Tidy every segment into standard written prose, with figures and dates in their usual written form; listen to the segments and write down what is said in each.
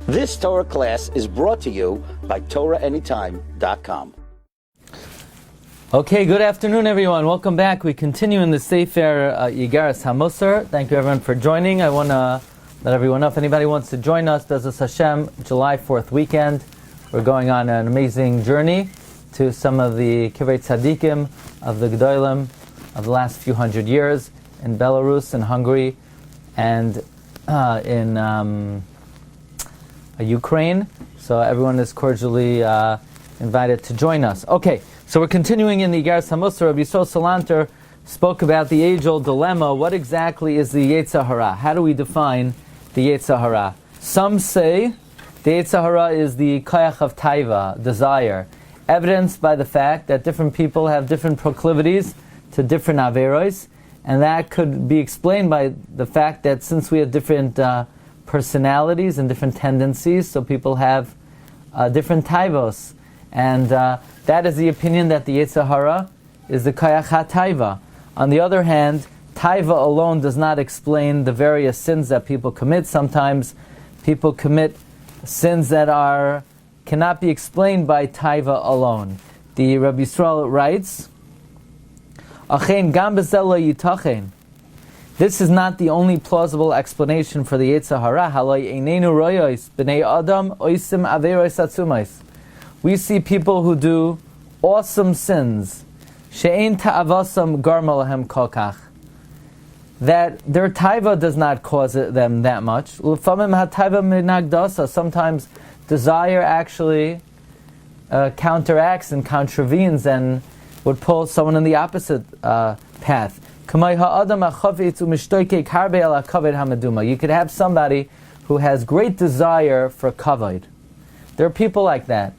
This Torah class is brought to you by TorahAnytime.com. Okay, good afternoon, everyone. Welcome back. We continue in the Sefer Iggeres HaMussar. Thank you, everyone, for joining. I want to let everyone know if anybody wants to join us. Bezos Hashem, July 4th weekend. We're going on an amazing journey to some of the Kivrei Tzadikim of the Gedolim of the last few hundred years in Belarus and Hungary and in Ukraine. So everyone is cordially invited to join us. Okay, so we're continuing in the Iggeres HaMussar. Rabbi Yisroel Salanter spoke about the age-old dilemma. What exactly is the Yetzer Harah? How do we define the Yetzer Harah? Some say the Yetzer Harah is the koyach of taiva, desire, evidenced by the fact that different people have different proclivities to different averos, and that could be explained by the fact that since we have different personalities and different tendencies, so people have different taivos. And that is the opinion that the Yetzer Harah is the koyach ha-taiva. On the other hand, taiva alone does not explain the various sins that people commit. Sometimes people commit sins that cannot be explained by taiva alone. The Rabbi Yisroel writes, "Achein gam bezel lo yitachein." This is not the only plausible explanation for the Yetzer Harah. Haloi einenu royos b'nei adam oisim averos atzumais. We see people who do awesome sins, she'ein ta'avasam garma lahem kolkach, that their taiva does not cause them that much. L'famim ha-taiva minagdasa. Sometimes desire actually counteracts and contravenes and would pull someone in the opposite path. You could have somebody who has great desire for kavod. There are people like that.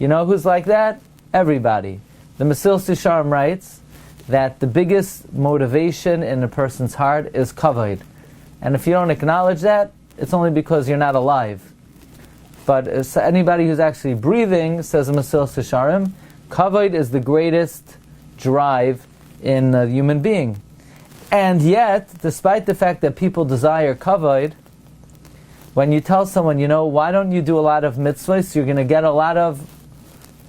You know who's like that? Everybody. The Mesilas Yesharim writes that the biggest motivation in a person's heart is kavod. And if you don't acknowledge that, it's only because you're not alive. But as anybody who's actually breathing, says the Mesilas Yesharim, kavod is the greatest drive in a human being. And yet, despite the fact that people desire kavod, when you tell someone, why don't you do a lot of mitzvahs, you're going to get a lot of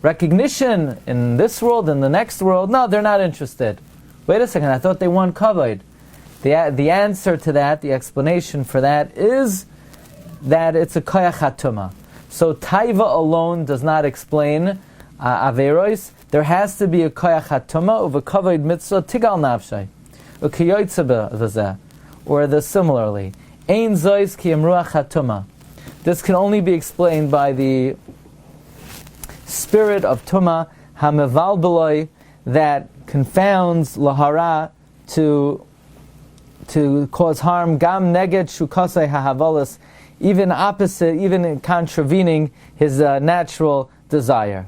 recognition in this world, in the next world. No, they're not interested. Wait a second, I thought they want kavod. The answer to that, the explanation for that, is that it's a koyach hatuma. So taiva alone does not explain averos. There has to be a koyach hatuma of a kavod mitzvah tigal nafshay. Or the similarly. Ein zois ki emruach hatuma. This can only be explained by the spirit of tuma, hameval beloi, that confounds lahara to cause harm, gam neged shukasei hahavalas, even opposite, even contravening his natural desire.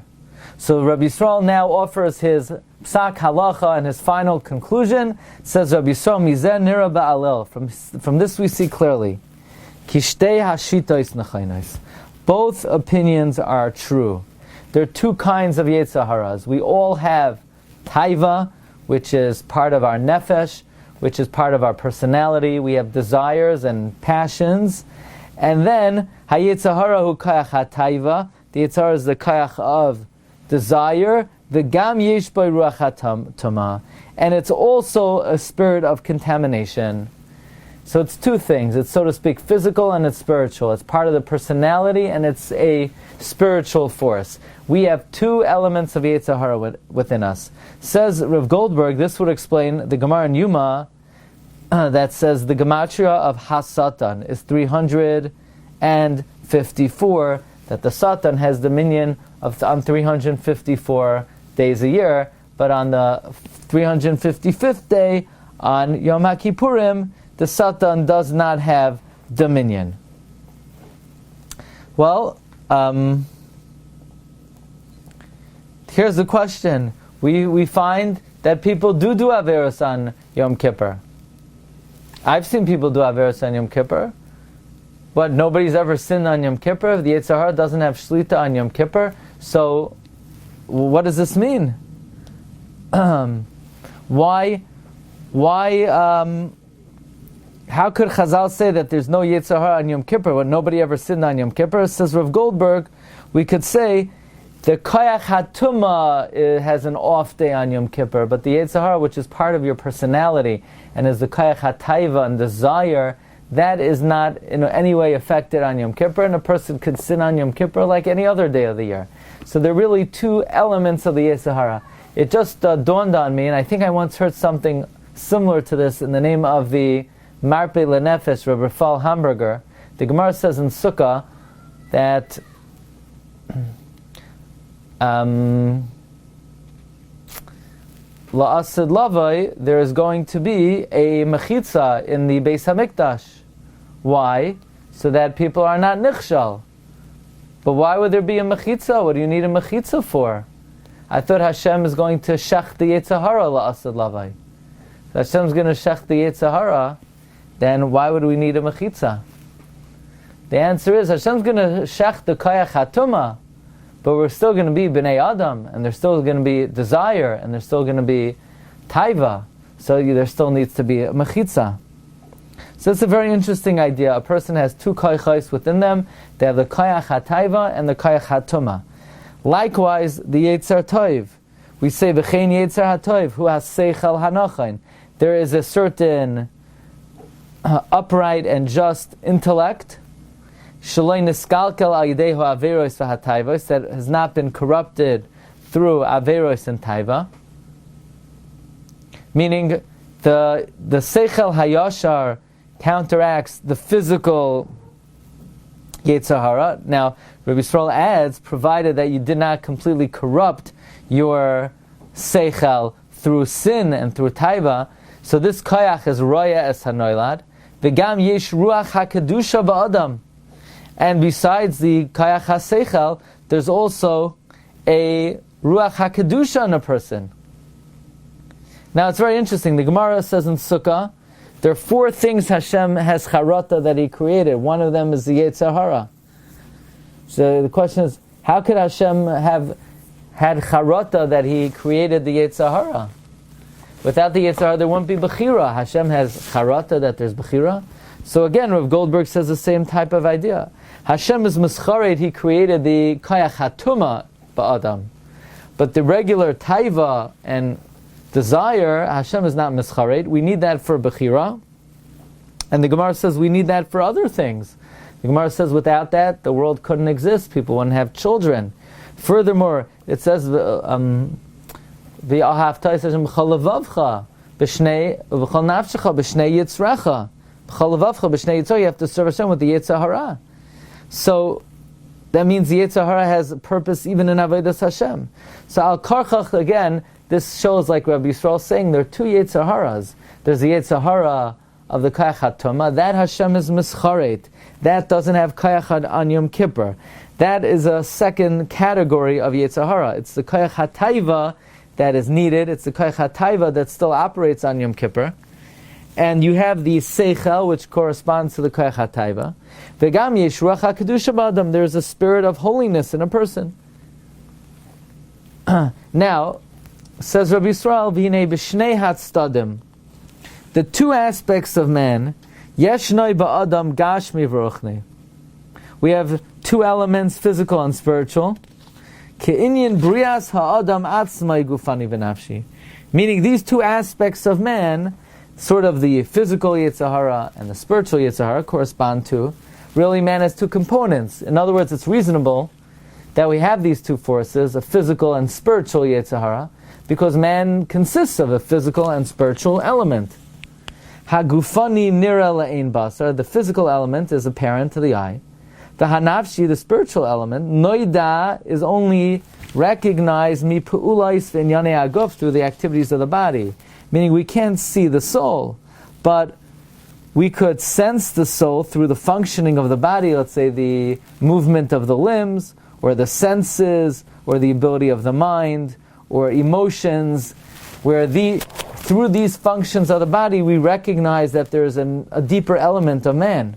So Rabbi Yisroel now offers his psak halacha and his final conclusion. Says Rabbi Yisroel, mizeh nira ba'alel. From this we see clearly, kishtei hashitos nechainos. Both opinions are true. There are two kinds of Yetzer Harahs. We all have taiva, which is part of our nefesh, which is part of our personality. We have desires and passions. And then, ha-Yetzer Harah hu koyach ha-taiva. The Yetzer Harah is the koyach of desire. The gam yesh bo ruach ha-tuma. And it's also a spirit of contamination. So it's two things. It's, so to speak, physical and it's spiritual. It's part of the personality and it's a spiritual force. We have two elements of Yetzer Harah within us. Says Rav Goldberg, this would explain the Gemara in Yuma that says the gematria of ha-Satan is 354, that the Satan has dominion on 354 days a year, but on the 355th day, on Yom HaKippurim, the Satan does not have dominion. Well, here's the question. We find that people do Averos on Yom Kippur. I've seen people do Averos on Yom Kippur. But nobody's ever sinned on Yom Kippur. The Yetzer Harah doesn't have Shlita on Yom Kippur. So, what does this mean? Why how could Chazal say that there's no Yetzer Harah on Yom Kippur when nobody ever sinned on Yom Kippur? Says Rav Goldberg, we could say the Koyach HaTumah has an off day on Yom Kippur, but the Yetzer Harah, which is part of your personality and is the Koyach HaTaiva and desire, that is not in any way affected on Yom Kippur, and a person could sin on Yom Kippur like any other day of the year. So there are really two elements of the Yetzer Harah. It just dawned on me, and I think I once heard something similar to this in the name of the Marpe Lenefesh, Rabbi Rafal Hamburger. The Gemara says in Sukkah that La'asid Lavai, there is going to be a mechitza in the Beis HaMikdash. Why? So that people are not nichshal. But why would there be a mechitza? What do you need a mechitza for? I thought Hashem is going to shech the Yetzer Harah La'asid Lavai. If Hashem's going to shech the Yetzer Harah, then why would we need a mechitza? The answer is Hashem's going to shech the Koyach HaTumah, but we're still going to be Bnei Adam, and there's still going to be desire, and there's still going to be taiva. So there still needs to be a mechitza. So it's a very interesting idea. A person has two koyachos within them. They have the koyach hataiva and the koyach hatuma. Likewise, the Yetzer Tov. We say v'chein Yetzer HaTov, who has seichel hanachain. There is a certain upright and just intellect that has not been corrupted through averos and taiva. Meaning, the seichel hayashar counteracts the physical Yetzer Harah. Now, Rabbi Yisroel adds, provided that you did not completely corrupt your seichel through sin and through taiva. So this koyach is roya es hanoilad. V'gam yesh ruach hakedusha ba'adam. And besides the koyach haseichel, there's also a ruach hakedusha in a person. Now it's very interesting. The Gemara says in Sukkah, there are four things Hashem has charata that He created. One of them is the Yetzer Harah. So the question is, how could Hashem have had charata that He created the Yetzer Harah? Without the Yetzer Harah, there wouldn't be Bechira. Hashem has charata that there's Bechira. So again, Rav Goldberg says the same type of idea. Hashem is Mischaret, He created the Koyach HaTumah ba'adam. But the regular taiva and desire, Hashem is not Mischaret. We need that for Bechira. And the Gemara says we need that for other things. The Gemara says without that, the world couldn't exist. People wouldn't have children. Furthermore, it says, you have to serve Hashem with the Yetzer Harah. So that means the Yetzer Harah has a purpose even in Avodas Hashem. So Al Karchach, again, this shows, like Rabbi Yisroel saying, there are two Yetzer Harahs. There's the Yetzer Harah of the Koyach HaTumah. That Hashem is Mischaret. That doesn't have Koyach on Yom Kippur. That is a second category of Yetzer Harah. It's the Koyach HaTaiva that is needed. It's the Koyach HaTaiva that still operates on Yom Kippur. And you have the Seichel, which corresponds to the Koyach HaTaiva. V'gam yesh ruach hakedusha b'adam. There is a spirit of holiness in a person. Now, says Rabbi Yisroel, v'hinei b'shnei hatztadim. The two aspects of man, yeshnoi ba'adam gashmi v'ruchni. We have two elements, physical and spiritual. Ke'inyan brias ha'adam atzmai gufani v'nafshi. Meaning these two aspects of man, sort of the physical Yetzer Harah and the spiritual Yetzer Harah, correspond to, really man has two components. In other words, it's reasonable that we have these two forces, a physical and spiritual Yetzer Harah, because man consists of a physical and spiritual element. Hagufani nira la'ein basar, the physical element is apparent to the eye. The hanafshi, the spiritual element, noida, is only recognized mi pu'ulais v'inyanei aguf, through the activities of the body. Meaning we can't see the soul, but we could sense the soul through the functioning of the body, let's say the movement of the limbs, or the senses, or the ability of the mind, or emotions, where through these functions of the body we recognize that there's a deeper element of man.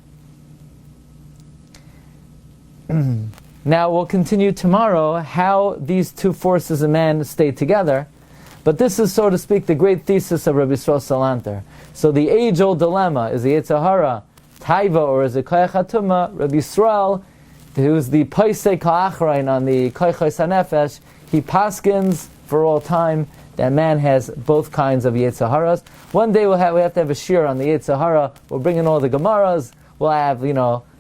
Now we'll continue tomorrow how these two forces of man stay together, But this is, so to speak, the great thesis of Rabbi Yisroel Salanter. So the age-old dilemma, is the Yetzer Harah Taiva or is it Koyach HaTumah? Rabbi Yisroel, who's the Paisei Ka'achrain on the Koyach HaNefesh, he paskins for all time that man has both kinds of Yetzer Harahs. One day we have to have a shir on the Yetzer Harah. We'll bring in all the Gemaras. We'll have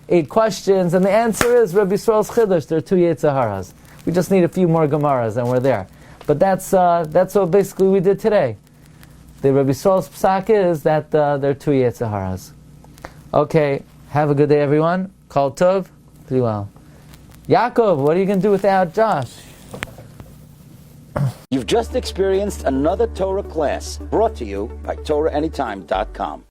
8 questions, and the answer is Rabbi Yisroel's Chiddush. There are 2 Yetzer Harahs. We just need a few more Gemaras, and we're there. But that's what basically we did today. The Rabbi Yisroel's psak is that there are 2 Yetzer Harahs. Okay, have a good day, everyone. Kol Tov, be well. Yaakov, what are you going to do without Josh? You've just experienced another Torah class brought to you by TorahAnytime.com.